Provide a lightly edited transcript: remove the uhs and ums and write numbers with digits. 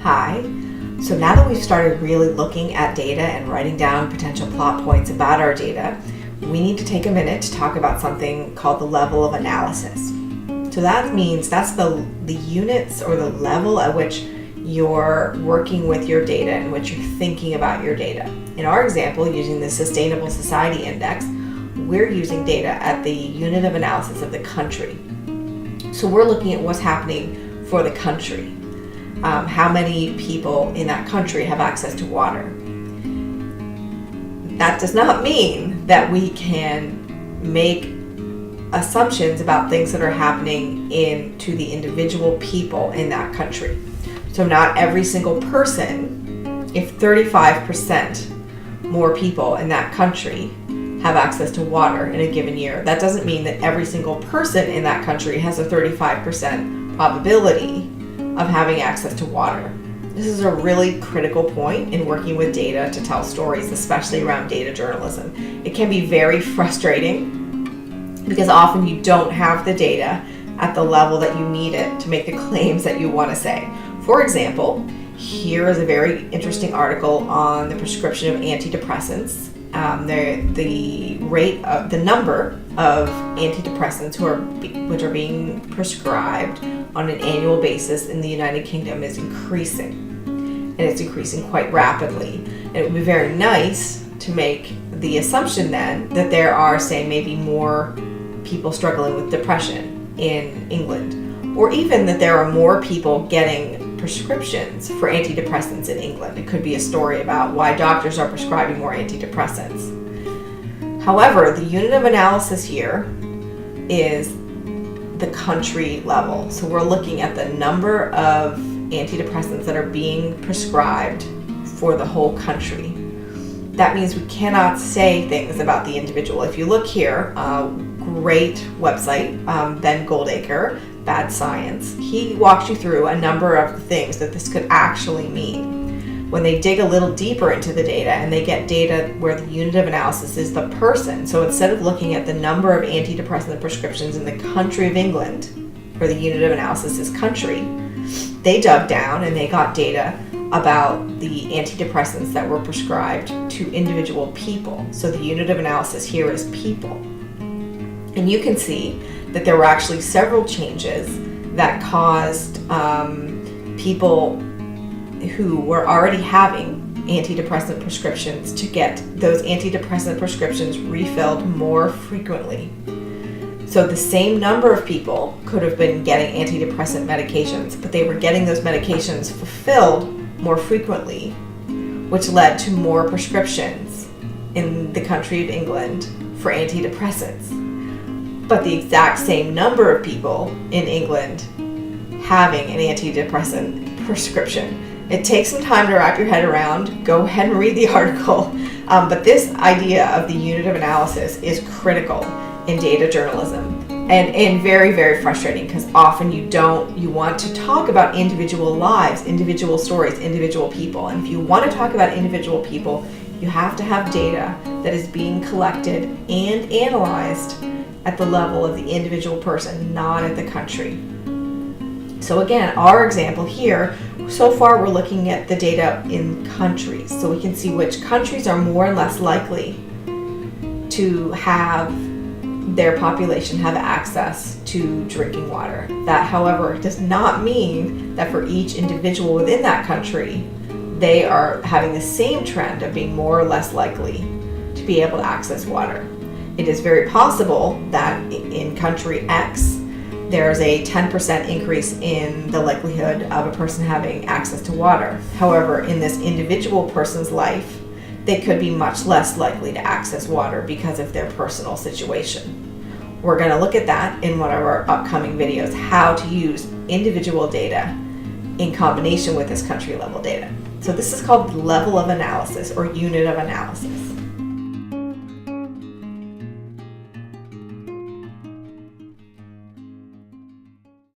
Hi. So now that we've started really looking at data and writing down potential plot points about our data, we need to take a minute to talk about something called the level of analysis. So that means that's the units or the level at which you're working with your data and which you're thinking about your data. In our example, using the Sustainable Society Index, we're using data at the unit of analysis of the country. So we're looking at what's happening for the country. How many people in that country have access to water? That does not mean that we can make assumptions about things that are happening to the individual people in that country. So not every single person, if 35% more people in that country have access to water in a given year, that doesn't mean that every single person in that country has a 35% probability of having access to water. This is a really critical point in working with data to tell stories, especially around data journalism. It can be very frustrating because often you don't have the data at the level that you need it to make the claims that you want to say. For example, here is a very interesting article on the prescription of antidepressants. The number of antidepressants which are being prescribed on an annual basis in the United Kingdom is increasing, and it's increasing quite rapidly. And it would be very nice to make the assumption then that there are, say, maybe more people struggling with depression in England, or even that there are more people getting prescriptions for antidepressants in England. It could be a story about why doctors are prescribing more antidepressants. However, the unit of analysis here is the country level. So we're looking at the number of antidepressants that are being prescribed for the whole country. That means we cannot say things about the individual. If you look here, great website, Ben Goldacre, Bad Science, he walks you through a number of things that this could actually mean. When they dig a little deeper into the data and they get data where the unit of analysis is the person, so instead of looking at the number of antidepressant prescriptions in the country of England, where the unit of analysis is country, they dug down and they got data about the antidepressants that were prescribed to individual people. So the unit of analysis here is people. And you can see that there were actually several changes that caused people who were already having antidepressant prescriptions to get those antidepressant prescriptions refilled more frequently. So the same number of people could have been getting antidepressant medications, but they were getting those medications fulfilled more frequently, which led to more prescriptions in the country of England for antidepressants. But the exact same number of people in England having an antidepressant prescription. It takes some time to wrap your head around. Go ahead and read the article. But this idea of the unit of analysis is critical in data journalism and very, very frustrating because often you want to talk about individual lives, individual stories, individual people. And if you want to talk about individual people, you have to have data that is being collected and analyzed at the level of the individual person, not at the country. So again, our example here, so far we're looking at the data in countries. So we can see which countries are more and less likely to have their population have access to drinking water. That, however, does not mean that for each individual within that country, they are having the same trend of being more or less likely to be able to access water. It is very possible that in country X, there's a 10% increase in the likelihood of a person having access to water. However, in this individual person's life, they could be much less likely to access water because of their personal situation. We're going to look at that in one of our upcoming videos, how to use individual data in combination with this country level data. So this is called level of analysis or unit of analysis.